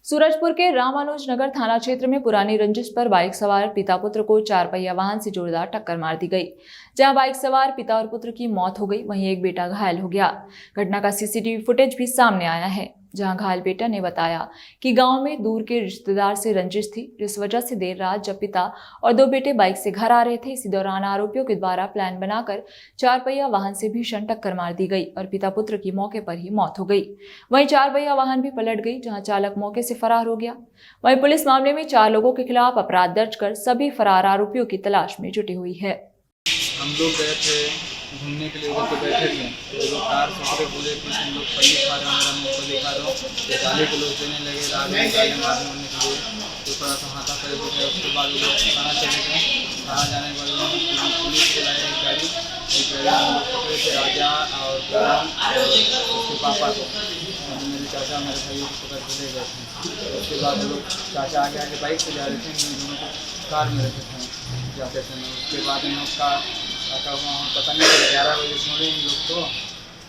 सूरजपुर के रामानुज नगर थाना क्षेत्र में पुरानी रंजिश पर बाइक सवार पिता पुत्र को 4 पहिया वाहन से जोरदार टक्कर मार दी गई। जहां बाइक सवार पिता और पुत्र की मौत हो गई, वहीं एक बेटा घायल हो गया। घटना का सीसीटीवी फुटेज भी सामने आया है, जहां घायल बेटा ने बताया कि गांव में दूर के रिश्तेदार से रंजिश थी, जिस वजह से देर रात जब पिता और 2 बेटे बाइक से घर आ रहे थे, इसी दौरान आरोपियों के द्वारा प्लान बनाकर 4 पहिया वाहन से भीषण टक्कर मार दी गई और पिता पुत्र की मौके पर ही मौत हो गई। वहीं 4 पहिया वाहन भी पलट गई, जहां चालक मौके से फरार हो गया। वहीं पुलिस मामले में 4 लोगों के खिलाफ अपराध दर्ज कर सभी फरार आरोपियों की तलाश में जुटी हुई है। हम लोग गए थे घूमने के लिए, उधर तो बैठे थे, तो लोग कार से बोले कि तुम लोग फली खा रहे हो, मेरा मूँगफली खा रहे हो, तो गाली को लोग देने लगे, रात में गाली मारने उड़ने के लिए, तो थोड़ा सा हाथा करे हो गया। उसके बाद वो लोग थाना चले गए। थाना जाने के बाद पुलिस को लाए एक गाड़ी पकड़े थे, राजा और करण और उसके पापा को, मेरे चाचा मेरे भाइयों को पकड़ के ले गए थे। उसके बाद वो लोग चाचा आगे बाइक से जा रहे थे, इन दोनों को कार में रखे थे जाते थे। उसके बाद इन लोग का वहाँ पता नहीं चला, 11 बजे छोड़े इन लोग को।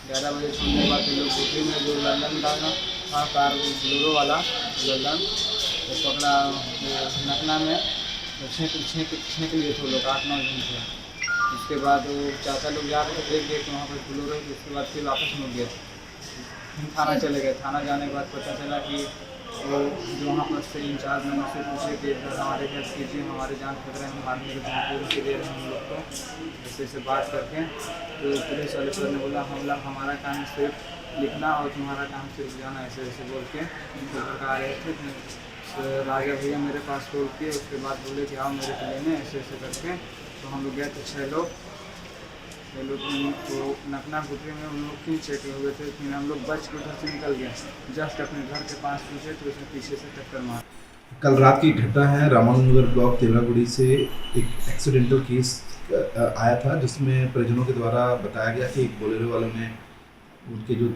11 बजे छोड़ने के बाद इन लोग दूसरी में जो लंदन डालना था कार बोलेरो वाला लंदन, तो पकड़ा नकना में छेंक लिए थे लोग 8-9 दिन से। उसके बाद वो चाचा लोग जा रहे थे, देख देख वहाँ पर बोलेरो, उसके बाद फिर वापस मुड़ गए, फिर थाना चले गए। थाना जाने के बाद पता चला कि वो जो वहाँ पर से इंचार्ज मैंने उससे पूछे कि हमारे हेल्प कीजिए, हमारे जान खतरे हैं, मारने के दे रहे हैं हम लोग को, ऐसे बात करके। तो पुलिस वाले सर ने बोला हमारा काम सिर्फ लिखना और तुम्हारा काम सिर्फ जाना, ऐसे बोल के घर आ रहे थे। फिर आ गया भैया मेरे पास कॉल किए, उसके बाद बोले कि आओ मेरे को लेने, ऐसे करके। तो हम लोग गए थे 6 लोग, तो नकना गुटरी में उन लोग क्यों चेक हुए थे। फिर हम लोग बच के उधर से निकल गए, जस्ट अपने घर के पास पहुँचे तो उसने पीछे से टक्कर मार। कल रात की घटना है, रामानुजनगर ब्लॉक तिवरागुड़ी से एक एक्सीडेंटल केस आया था, जिसमें परिजनों के द्वारा बताया गया कि एक बोलेरो वाले ने उनके जो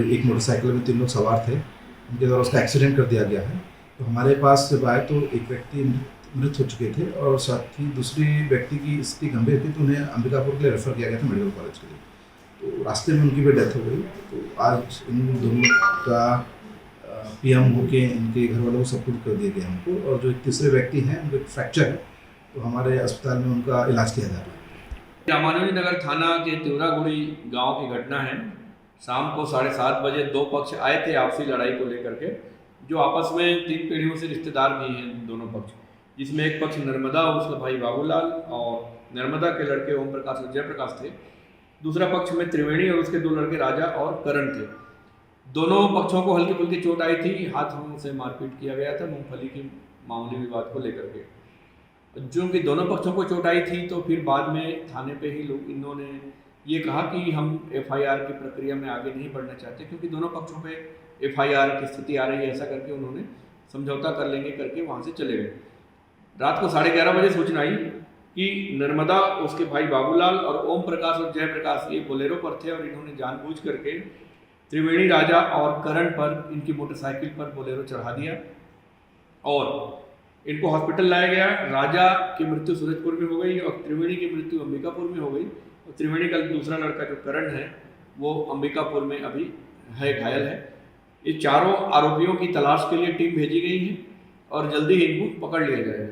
एक मोटरसाइकिल में 3 लोग सवार थे, उनके द्वारा उसका एक्सीडेंट कर दिया गया है। तो हमारे पास जब आए तो एक व्यक्ति मृत हो चुके थे और साथ ही दूसरी व्यक्ति की स्थिति गंभीर थी, तो उन्हें अंबिकापुर के लिए रेफर किया गया था मेडिकल कॉलेज के लिए। तो रास्ते में उनकी भी डेथ हो गई। तो आज इन दोनों का पीएम होके इनके घर वालों को सब कुछ कर दिया गया हमको, और जो एक तीसरे व्यक्ति हैं उनको एक फ्रैक्चर है, तो हमारे अस्पताल में उनका इलाज किया जा रहा है। रामानुज नगर थाना के तिवरागुड़ी गांव की घटना है। शाम को 7:30 बजे 2 पक्ष आए थे आपसी लड़ाई को लेकर के, जो आपस में 3 पीढ़ियों से रिश्तेदार भी हैं दोनों पक्ष, जिसमें एक पक्ष नर्मदा और उसका भाई बाबूलाल और नर्मदा के लड़के ओम प्रकाश और जयप्रकाश थे। दूसरा पक्ष में त्रिवेणी और उसके 2 लड़के राजा और करण थे। दोनों पक्षों को हल्की फुल्की चोट आई थी, हाथों से मारपीट किया गया था मूंगफली की मामूली विवाद को लेकर के। जो कि दोनों पक्षों को चोट आई थी, तो फिर बाद में थाने पे ही लोग इन्होंने ये कहा कि हम FIR की प्रक्रिया में आगे नहीं बढ़ना चाहते, क्योंकि दोनों पक्षों पे FIR की स्थिति आ रही है। ऐसा करके उन्होंने समझौता कर लेंगे करके वहाँ से चले गए। रात को 11:30 बजे सूचना आई कि नर्मदा, उसके भाई बाबूलाल और ओम प्रकाश और जयप्रकाश ये बोलेरो पर थे, और इन्होंने जानबूझ करके त्रिवेणी, राजा और करण पर इनकी मोटरसाइकिल पर बोलेरो चढ़ा दिया और इनको हॉस्पिटल लाया गया। राजा की मृत्यु सूरजपुर में हो गई और त्रिवेणी की मृत्यु अंबिकापुर में हो गई। और त्रिवेणी का दूसरा लड़का जो करण है वो अंबिकापुर में अभी है, घायल है। ये चारों आरोपियों की तलाश के लिए टीम भेजी गई है और जल्दी ही इनको पकड़ लिया जाएगा।